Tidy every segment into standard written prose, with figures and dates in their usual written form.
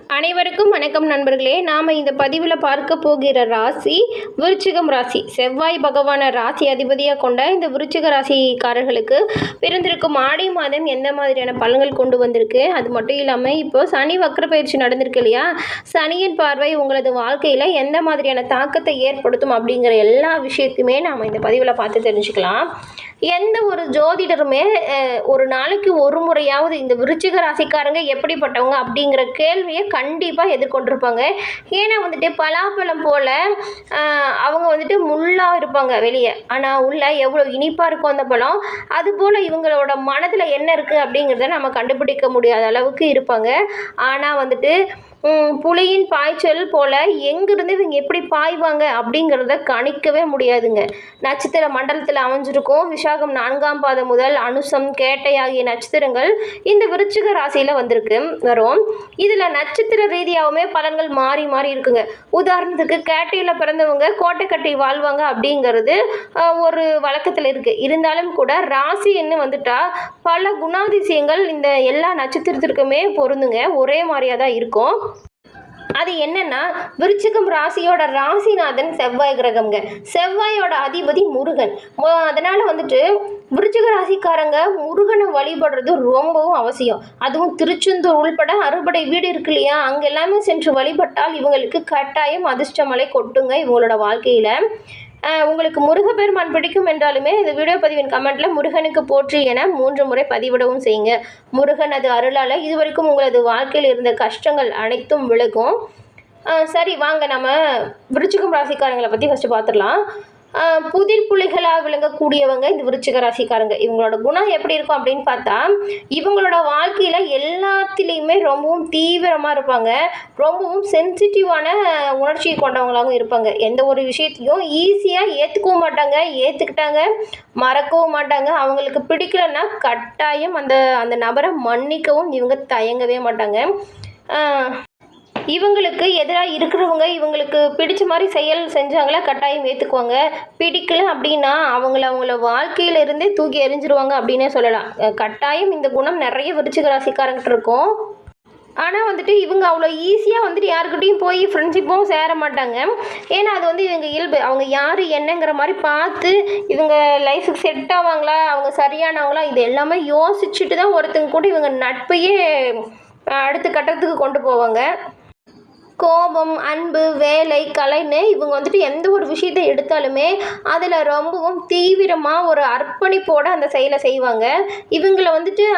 அனைவருக்கும் வணக்கம் நண்பர்களே. நாம் இந்த பதிவில் பார்க்க போகிற ராசி விருச்சிகம் ராசி. செவ்வாய் பகவான ராசி அதிபதியாக கொண்ட இந்த விருச்சிக ராசிக்காரர்களுக்கு பிறந்திருக்கும் ஆடி மாதம் எந்த மாதிரியான பலன்கள் கொண்டு வந்திருக்கு, அது மட்டும் இல்லாமல் இப்போ சனி வக்ர பயிற்சி நடந்திருக்கு இல்லையா, சனியின் பார்வை உங்களது வாழ்க்கையில் எந்த மாதிரியான தாக்கத்தை ஏற்படுத்தும் அப்படிங்கிற எல்லா விஷயத்தையுமே நாம் இந்த பதிவில் பார்த்து தெரிஞ்சுக்கலாம். எந்த ஒரு ஜோதிடருமே ஒரு நாளைக்கு ஒரு முறையாவது இந்த விருச்சிக ராசிக்காரங்க எப்படிப்பட்டவங்க அப்படிங்கிற கேள்வியை கண்டிப்பாக எதிர்கொண்டிருப்பாங்க. ஏன்னா பலாப்பழம் போல் அவங்க முள்ளாக இருப்பாங்க வெளியே, ஆனால் உள்ள எவ்வளோ இனிப்பாக இருக்கும் அந்த பழம், அதுபோல் இவங்களோட மனதில் என்ன இருக்குது அப்படிங்கிறத நம்ம கண்டுபிடிக்க முடியாத அளவுக்கு இருப்பாங்க. ஆனால் புலியின் பாய்ச்சல் போல் எங்கிருந்து இவங்க எப்படி பாய்வாங்க அப்படிங்கிறத கணிக்கவே முடியாதுங்க. நட்சத்திர மண்டலத்தில் அமைஞ்சிருக்கும் விசாகம் 4ஆம் பாதம் முதல் அனுசம் கேட்டை ஆகிய நட்சத்திரங்கள் இந்த விருச்சிக ராசியில் வரும். இதில் நட்சத்திர ரீதியாகவுமே பலன்கள் மாறி மாறி இருக்குங்க. உதாரணத்துக்கு கேட்டையில் பிறந்தவங்க கோட்டை கட்டி வாழ்வாங்க அப்படிங்கிறது ஒரு வழக்கத்தில் இருக்குது. இருந்தாலும் கூட ராசின்னு பல குணாதிசயங்கள் இந்த எல்லா நட்சத்திரத்திற்குமே பொருந்துங்க, ஒரே மாதிரியாக தான் இருக்கும். அது என்னன்னா, விருச்சிகம் ராசியோட ராசிநாதன் செவ்வாய் கிரகம்ங்க. செவ்வாயோட அதிபதி முருகன். அதனால் விருச்சிக ராசிக்காரங்க முருகனை வழிபடுறது ரொம்பவும் அவசியம். அதுவும் திருச்செந்தூர் உள்பட அறுபடை வீடு இருக்கு இல்லையா, அங்கே எல்லாமே சென்று வழிபட்டால் இவங்களுக்கு கட்டாயம் அதிர்ஷ்டமலை கொட்டுங்க இவங்களோட வாழ்க்கையில். உங்களுக்கு முருகப்பெருமான் பிடிக்கும் என்றாலுமே இந்த வீடியோ பதிவின் கமெண்ட்டில் முருகனுக்கு போற்றி என 3 முறை பதிவிடவும் செய்யுங்க. முருகன் அது அருளால் இதுவரைக்கும் உங்களது வாழ்க்கையில் இருந்த கஷ்டங்கள் அனைத்தும் விலகும். சரி, வாங்க நம்ம விருச்சிகம் ராசிக்காரங்களை பற்றி ஃபஸ்ட்டு பார்த்துடலாம். புதிர் புலிகளாக விளங்கக்கூடியவங்க இந்த விருச்சிக ராசிக்காரங்க. இவங்களோட குணம் எப்படி இருக்கும் அப்படின்னு பார்த்தா, இவங்களோட வாழ்க்கையில் எல்லாத்துலேயுமே ரொம்பவும் தீவிரமாக இருப்பாங்க. ரொம்பவும் சென்சிட்டிவான உணர்ச்சி கொண்டவங்களாகவும் இருப்பாங்க. எந்த ஒரு விஷயத்தையும் ஈஸியாக ஏற்றுக்கவும் மாட்டாங்க, ஏற்றுக்கிட்டாங்க மறக்கவும் மாட்டாங்க. அவங்களுக்கு பிடிக்கலன்னா கட்டாயம் அந்த நபரை மன்னிக்கவும் இவங்க தயங்கவே மாட்டாங்க. இவங்களுக்கு எதிராக இருக்கிறவங்க இவங்களுக்கு பிடிச்ச மாதிரி செயல் செஞ்சாங்களா கட்டாயம் ஏற்றுக்குவாங்க. பிடிக்கல அப்படின்னா அவங்கள வாழ்க்கையிலிருந்தே தூக்கி எறிஞ்சிருவாங்க அப்படின்னே சொல்லலாம். கட்டாயம் இந்த குணம் நிறைய விருச்சிக ராசிக்காரங்கிட்ட இருக்கும். ஆனால் இவங்க அவ்வளோ ஈஸியாக யாருக்கிட்டையும் போய் ஃப்ரெண்ட்ஷிப்பும் சேர மாட்டாங்க. ஏன்னா அது இவங்க இயல்பு. அவங்க யார் என்னங்கிற மாதிரி பார்த்து இவங்க லைஃபுக்கு செட் ஆவாங்களா, அவங்க சரியானவங்களா, இது எல்லாமே யோசிச்சுட்டு தான் ஒருத்தங்க கூட இவங்க நட்பையே அடுத்த கட்டத்துக்கு கொண்டு போவாங்க. கோபம், அன்பு, வேலை, கலைன்னு இவங்க எந்த ஒரு விஷயத்தை எடுத்தாலுமே அதில் ரொம்பவும் தீவிரமாக ஒரு அர்ப்பணிப்போடு அந்த செயலை செய்வாங்க. இவங்களை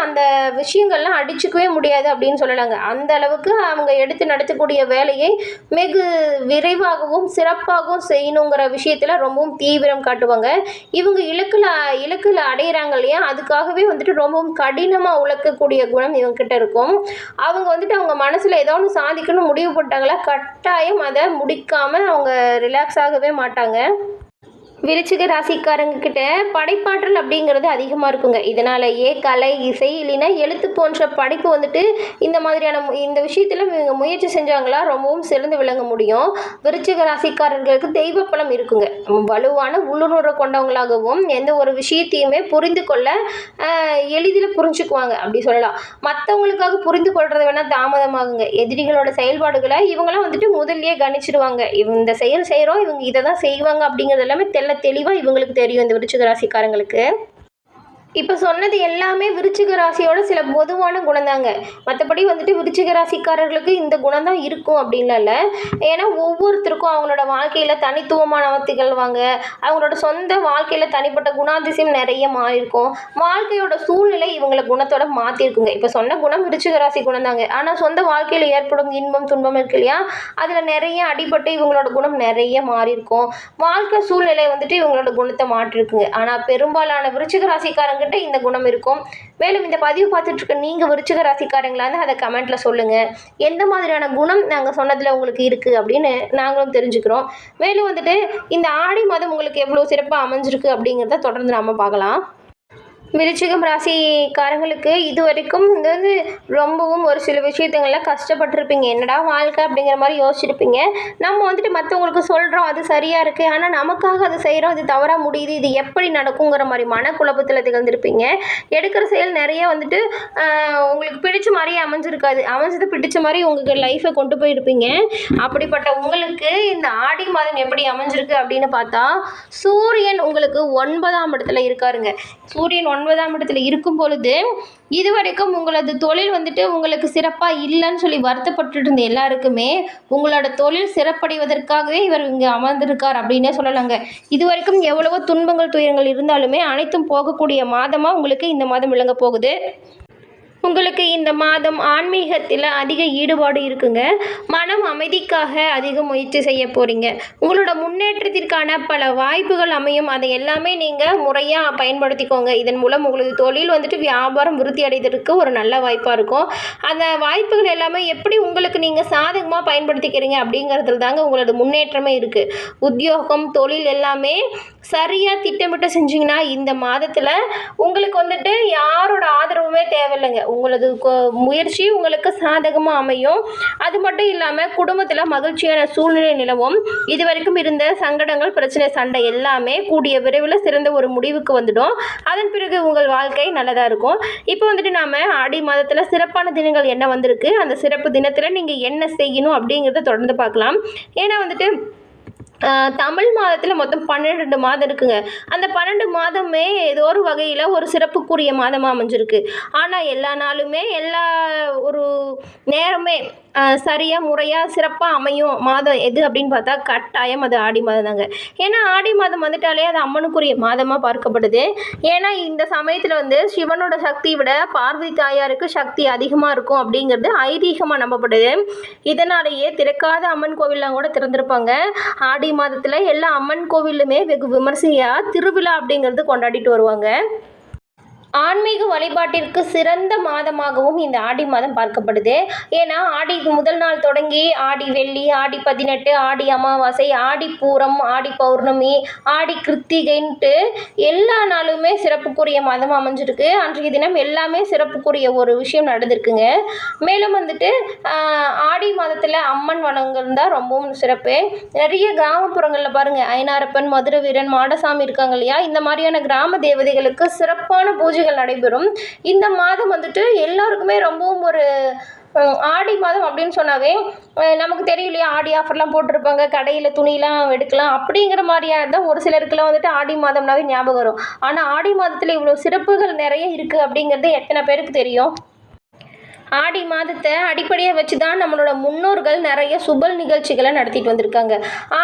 அந்த விஷயங்கள்லாம் அடிச்சுக்கவே முடியாது அப்படின்னு சொல்லலாங்க. அந்த அளவுக்கு அவங்க எடுத்து நடத்தக்கூடிய வேலையை வெகு விரைவாகவும் சிறப்பாகவும் செய்யணுங்கிற விஷயத்தில் ரொம்பவும் தீவிரம் காட்டுவாங்க. இவங்க இலக்கில் அடையிறாங்க இல்லையா, அதுக்காகவே ரொம்பவும் கடினமாக உழைக்கக்கூடிய குணம் இவங்ககிட்ட இருக்கும். அவங்க அவங்க மனசில் ஏதோ ஒன்று சாதிக்கணும்னு முடிவு போட்டாங்களா கட்டாயம் அதை முடிக்காமல் அவங்க ரிலாக்ஸ் ஆகவே மாட்டாங்க. விருச்சிக ராசிக்காரங்க கிட்ட படைப்பாற்றல் அப்படிங்கிறது அதிகமாக இருக்குங்க. இதனாலேயே கலை, இசை இல்லைன்னா எழுத்து போன்ற படைப்பு இந்த மாதிரியான இந்த விஷயத்தில் இவங்க முயற்சி செஞ்சாங்களா ரொம்பவும் சிறந்து விளங்க முடியும். விருச்சிக ராசிக்காரர்களுக்கு தெய்வ பலம் இருக்குங்க. வலுவான உள்ளுணர்வை கொண்டவங்களாகவும் எந்த ஒரு விஷயத்தையுமே புரிந்து கொள்ள எளிதில் புரிஞ்சுக்குவாங்க அப்படி சொல்லலாம். மற்றவங்களுக்காக புரிந்து கொள்றது வேணால் தாமதமாகுங்க. எதிரிகளோட செயல்பாடுகளை இவங்களாம் முதல்லையே கணிச்சிடுவாங்க. இந்த செயல் செய்கிறோம், இவங்க இதை தான் செய்வாங்க அப்படிங்கிறது எல்லாமே தெளிவாக இவங்களுக்கு தெரியும் இந்த விருச்சிக ராசிக்காரங்களுக்கு. இப்போ சொன்னது எல்லாமே விருச்சிக ராசியோட சில பொதுவான குணம் தாங்க. மற்றபடி விருச்சிக ராசிக்காரர்களுக்கு இந்த குணம் தான் இருக்கும் அப்படின்லாம் இல்லை. ஏன்னா ஒவ்வொருத்தருக்கும் அவங்களோட வாழ்க்கையில் தனித்துவமான திகழ்வாங்க. அவங்களோட சொந்த வாழ்க்கையில் தனிப்பட்ட குணாதிசயம் நிறைய மாறி இருக்கும். வாழ்க்கையோட சூழ்நிலை இவங்களை குணத்தோட மாற்றிருக்குங்க. இப்போ சொன்ன குணம் விருச்சிக ராசி குணம் தாங்க. ஆனால் சொந்த வாழ்க்கையில் ஏற்படும் இன்பம் துன்பம் இருக்கு இல்லையா, அதில் நிறைய அடிபட்டு இவங்களோட குணம் நிறைய மாறி இருக்கும். வாழ்க்கை சூழ்நிலை இவங்களோட குணத்தை மாற்றிருக்குங்க. ஆனால் பெரும்பாலான விருச்சிக ராசிக்காரங்க கிட்ட இந்த குணம் இருக்கும். மேலும் இந்த பதிவு பார்த்துட்டு இருக்க நீங்கள் விருச்சிக ராசிக்காரங்களான்னு அதை கமெண்ட்டில் சொல்லுங்கள். எந்த மாதிரியான குணம் நாங்கள் சொன்னதில் உங்களுக்கு இருக்குது அப்படின்னு நாங்களும் தெரிஞ்சுக்கிறோம். மேலும் இந்த ஆடி மாதம் உங்களுக்கு எவ்வளோ சிறப்பாக அமைஞ்சிருக்கு அப்படிங்கிறத தொடர்ந்து நாம் பார்க்கலாம். விருச்சிகம் ராசிக்காரங்களுக்கு இதுவரைக்கும் இது வந்து ரொம்பவும் ஒரு சில விஷயத்துங்கள கஷ்டப்பட்டுருப்பீங்க. என்னடா வாழ்க்கை அப்படிங்கிற மாதிரி யோசிச்சிருப்பீங்க. நம்ம வந்துட்டு மற்றவங்களுக்கு சொல்கிறோம் அது சரியாக இருக்குது, ஆனால் நமக்காக அது செய்கிறோம் இது தவறாக முடியுது, இது எப்படி நடக்குங்கிற மாதிரி மனக்குழப்பத்தில் திகழ்ந்திருப்பீங்க. எடுக்கிற செயல் நிறைய வந்துட்டு உங்களுக்கு பிடிச்ச மாதிரியே அமைஞ்சிருக்காது. அமைஞ்சது பிடிச்ச மாதிரி உங்களுக்கு லைஃப்பை கொண்டு போயிருப்பீங்க. அப்படிப்பட்ட உங்களுக்கு இந்த ஆடி மாதம் எப்படி அமைஞ்சிருக்கு அப்படின்னு பார்த்தா, சூரியன் உங்களுக்கு 9ஆம் இடத்துல இருக்காருங்க. சூரியன் 9ஆம் இடத்துல இருக்கும் பொழுது இதுவரைக்கும் உங்களது தொழில் வந்துட்டு உங்களுக்கு சிறப்பாக இல்லைன்னு சொல்லி வருத்தப்பட்டு இருந்த எல்லாருக்குமே உங்களோட தொழில் சிறப்படைவதற்காகவே இவர் இங்கே அமர்ந்திருக்கார் அப்படின்னே சொல்லலாங்க. இதுவரைக்கும் எவ்வளவோ துன்பங்கள் துயரங்கள் இருந்தாலுமே அனைத்தும் போகக்கூடிய மாதமாக உங்களுக்கு இந்த மாதம் விளங்க போகுது. உங்களுக்கு இந்த மாதம் ஆன்மீகத்தில் அதிக ஈடுபாடு இருக்குங்க. மனம் அமைதிக்காக அதிக முயற்சி செய்ய போகிறீங்க. உங்களோட முன்னேற்றத்திற்கான பல வாய்ப்புகள் அமையும். அதை எல்லாமே நீங்கள் முறையாக பயன்படுத்திக்கோங்க. இதன் மூலம் உங்களது தொழில் வந்துட்டு வியாபாரம் விருத்தி அடைவதற்கு ஒரு நல்ல வாய்ப்பாக இருக்கும். அந்த வாய்ப்புகள் எல்லாமே எப்படி உங்களுக்கு நீங்கள் சாதகமாக பயன்படுத்திக்கிறீங்க அப்படிங்கிறதுல தாங்க உங்களோட முன்னேற்றமே இருக்குது. உத்தியோகம் தொழில் எல்லாமே சரியாக திட்டமிட்டு செஞ்சிங்கன்னா இந்த மாதத்தில் உங்களுக்கு வந்துட்டு யாரோட ஆதரவுமே தேவையில்லைங்க. உங்களது முயற்சி உங்களுக்கு சாதகமாக அமையும். அது மட்டும் இல்லாமல் குடும்பத்தில் மகிழ்ச்சியான சூழ்நிலை நிலவும். இது வரைக்கும் இருந்த சங்கடங்கள் பிரச்சனை சண்டை எல்லாமே கூடிய விரைவில் சிறந்த ஒரு முடிவுக்கு வந்துடும். அதன் பிறகு உங்கள் வாழ்க்கை நல்லதாக இருக்கும். இப்போ வந்துட்டு நாம் ஆடி மாதத்தில் சிறப்பான தினங்கள் என்ன வந்திருக்கு, அந்த சிறப்பு தினத்தில் நீங்கள் என்ன செய்யணும் அப்படிங்கிறத தொடர்ந்து பார்க்கலாம். ஏன்னா வந்துட்டு தமிழ் மாதத்தில் மொத்தம் 12 மாதம் இருக்குங்க. அந்த 12 மாதமே ஏதோ ஒரு வகையில் ஒரு சிறப்புக்குரிய மாதமாக அமைஞ்சிருக்கு. ஆனால் எல்லா நாளுமே எல்லா ஒரு நேரமே சரியாக முறையாக சிறப்பாக அமையும் மாதம் எது அப்படின்னு பார்த்தா கட்டாயம் அது ஆடி மாதம் தாங்க. ஏன்னா ஆடி மாதம் வந்துட்டாலே அது அம்மனுக்குரிய மாதமாக பார்க்கப்படுது. ஏன்னா இந்த சமயத்தில் வந்து சிவனோட சக்தியை விட பார்வதி தாயாருக்கு சக்தி அதிகமாக இருக்கும் அப்படிங்கிறது ஐதீகமாக நம்பப்படுது. இதனாலேயே திறக்காத அம்மன் கோவில்லாம் கூட திறந்திருப்பாங்க. ஆடி மாதத்தில் எல்லா அம்மன் கோவிலுமே வெகு விமர்சையாக திருவிழா அப்படிங்கிறது கொண்டாடிட்டு வருவாங்க. ஆன்மீக வழிபாட்டிற்கு சிறந்த மாதமாகவும் இந்த ஆடி மாதம் பார்க்கப்படுது. ஏன்னா ஆடி முதல் நாள் தொடங்கி ஆடி வெள்ளி, ஆடி 18, ஆடி அமாவாசை, ஆடி பூரம், ஆடி பௌர்ணமி, ஆடி கிருத்திகைன்ட்டு எல்லா நாளுமே சிறப்புக்குரிய மாதம் அமைஞ்சிருக்கு. அன்றைய தினம் எல்லாமே சிறப்புக்குரிய ஒரு விஷயம் நடந்திருக்குங்க. மேலும் வந்துட்டு ஆடி மாதத்தில் அம்மன் வளங்கள் தான் ரொம்பவும் சிறப்பு. நிறைய கிராமப்புறங்களில் பாருங்கள், ஐனாரப்பன், மதுரை வீரன், மாடசாமி இருக்காங்க இல்லையா, இந்த மாதிரியான கிராம தேவதைகளுக்கு சிறப்பான பூஜை நடைபெறும். இந்த மாதம் வந்துட்டு எல்லாருக்குமே ரொம்பவும் ஒரு ஆடி மாதம் அப்படின்னு சொன்னாவே நமக்கு தெரியலையா, ஆடி ஆஃபர்லாம் போட்டிருப்பாங்க, கடையில் துணியெலாம் எடுக்கலாம் அப்படிங்கிற மாதிரியான தான் ஒரு சிலருக்குலாம் வந்துட்டு ஆடி மாதம்னாவே ஞாபகம் வரும். ஆனால் ஆடி மாதத்தில் இவ்வளோ சிறப்புகள் நிறைய இருக்குது அப்படிங்கிறது எத்தனை பேருக்கு தெரியும்? ஆடி மாதத்தை அடிப்படையாக வச்சு தான் நம்மளோட முன்னோர்கள் நிறைய சுப நிகழ்ச்சிகளை நடத்திட்டு வந்திருக்காங்க.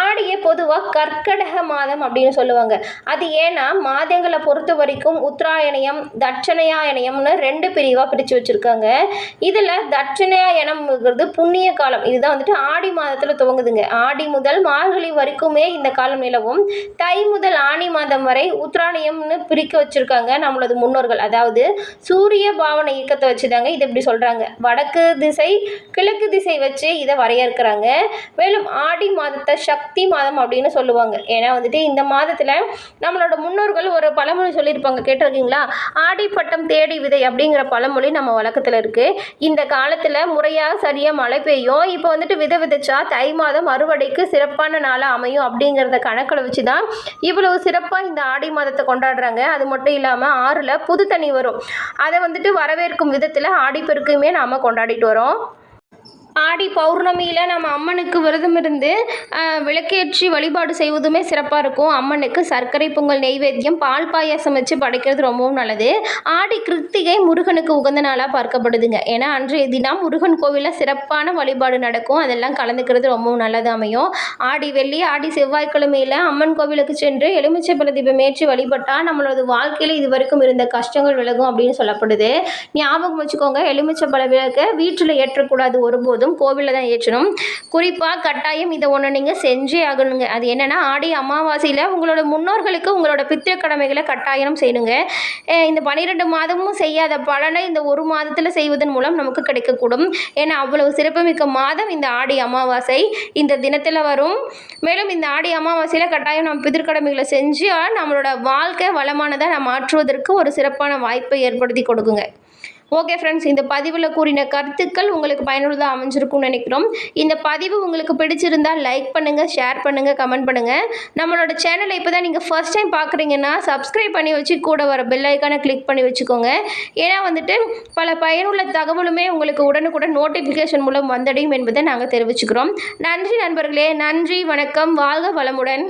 ஆடியை பொதுவாக கற்கடக மாதம் அப்படின்னு சொல்லுவாங்க. அது ஏன்னா மாதங்களை பொறுத்த வரைக்கும் உத்தராயணயம் தட்சணையாயனயம்னு 2 பிரிவாக பிரித்து வச்சுருக்காங்க. இதில் தட்சணையாயனம்ங்கிறது புண்ணிய காலம். இதுதான் வந்துட்டு ஆடி மாதத்தில் துவங்குதுங்க. ஆடி முதல் மார்கழி வரைக்குமே இந்த காலம் நிலவும். தை முதல் ஆணி மாதம் வரை உத்தராயணயம்னு பிரிக்க வச்சுருக்காங்க நம்மளது முன்னோர்கள். அதாவது சூரிய பாவனை இயக்கத்தை வச்சுதாங்க இது இப்படி சொல்கிறாங்க. வடக்கு திசை கிழக்கு திசை வச்சு இதை வரையறுக்கிறாங்க. மேலும் ஆடி மாதத்தை சக்தி மாதம் அப்படின்னு சொல்லுவாங்க. ஏன்னா வந்துட்டு இந்த மாதத்தில் நம்மளோட முன்னோர்கள் ஒரு பழமொழி சொல்லியிருப்பாங்க, கேட்டிருக்கீங்களா? ஆடி பட்டம் தேடி விதை அப்படிங்கிற பழமொழி நம்ம வழக்கத்தில் இருக்குது. இந்த காலத்தில் முறையாக சரியாக மழை பெய்யும். இப்போ வந்துட்டு விதை விதைச்சா தை மாதம் அறுவடைக்கு சிறப்பான நாளாக அமையும் அப்படிங்கிறத கணக்கில் வச்சு தான் இவ்வளவு சிறப்பாக இந்த ஆடி மாதத்தை கொண்டாடுறாங்க. அது மட்டும் இல்லாமல் ஆறில் புது தண்ணி வரும். அதை வந்துட்டு வரவேற்கும் விதத்தில் ஆடிப்பெருக்குமே நாம் கொண்டாடிட்டு வரோம். ஆடி பௌர்ணமியில் நம்ம அம்மனுக்கு விரதம் இருந்து விளக்கேற்றி வழிபாடு செய்வதுமே சிறப்பாக இருக்கும். அம்மனுக்கு சர்க்கரை பொங்கல் நெய்வேத்தியம் பால் பாயாசம் வச்சு படைக்கிறது ரொம்பவும் நல்லது. ஆடி கிருத்திகை முருகனுக்கு உகந்த நாளாக பார்க்கப்படுதுங்க. ஏன்னா அன்றைய தினம் முருகன் கோவிலில் சிறப்பான வழிபாடு நடக்கும். அதெல்லாம் கலந்துக்கிறது ரொம்பவும் நல்லது அமையும். ஆடி வெள்ளி ஆடி செவ்வாய்க்கிழமையில் அம்மன் கோவிலுக்கு சென்று எலுமிச்சை பழ தீபம் ஏற்றி வழிபட்டால் நம்மளோட வாழ்க்கையில் இது வரைக்கும் இருந்த கஷ்டங்கள் விலகும் அப்படின்னு சொல்லப்படுது. ஞாபகம் வச்சுக்கோங்க, எலுமிச்சை பழ விளக்க வீட்டில் ஏற்றக்கூடாது ஒருபோதும். கோவிலில் தான் ஏற்றணும். குறிப்பாக கட்டாயம் இதை ஒன்று நீங்கள் செஞ்சே ஆகணுங்க. அது என்னென்னா ஆடி அமாவாசையில் உங்களோட முன்னோர்களுக்கு உங்களோட பித்திரு கடமைகளை கட்டாயம் செய்யணுங்க. இந்த 12 மாதமும் செய்யாத பலனை இந்த ஒரு மாதத்தில் செய்வதன் மூலம் நமக்கு கிடைக்கக்கூடும். ஏன்னா அவ்வளவு சிறப்புமிக்க மாதம் இந்த ஆடி அமாவாசை இந்த தினத்தில் வரும். மேலும் இந்த ஆடி அமாவாசையில் கட்டாயம் நம்ம பிதிர்கடமைகளை செஞ்சால் நம்மளோட வாழ்க்கை வளமானதை நம்ம மாற்றுவதற்கு ஒரு சிறப்பான வாய்ப்பை ஏற்படுத்தி கொடுக்குங்க. ஓகே ஃப்ரெண்ட்ஸ், இந்த பதிவில் கூறின கருத்துக்கள் உங்களுக்கு பயனுள்ளதாக அமைஞ்சிருக்கும்னு நினைக்கிறோம். இந்த பதிவு உங்களுக்கு பிடிச்சிருந்தால் லைக் பண்ணுங்கள், ஷேர் பண்ணுங்கள், கமெண்ட் பண்ணுங்கள். நம்மளோட சேனலை இப்போ தான் நீங்கள் ஃபர்ஸ்ட் டைம் பார்க்குறீங்கன்னா சப்ஸ்கிரைப் பண்ணி வச்சு கூட வர பெல் ஐக்கானை கிளிக் பண்ணி வச்சுக்கோங்க. ஏன்னா வந்துட்டு பல பயனுள்ள தகவலுமே உங்களுக்கு உடனுக்குடன் நோட்டிஃபிகேஷன் மூலம் வந்தடையும் என்பதை நாங்கள் தெரிவிச்சுக்கிறோம். நன்றி நண்பர்களே, நன்றி, வணக்கம், வாழ்க வளமுடன்.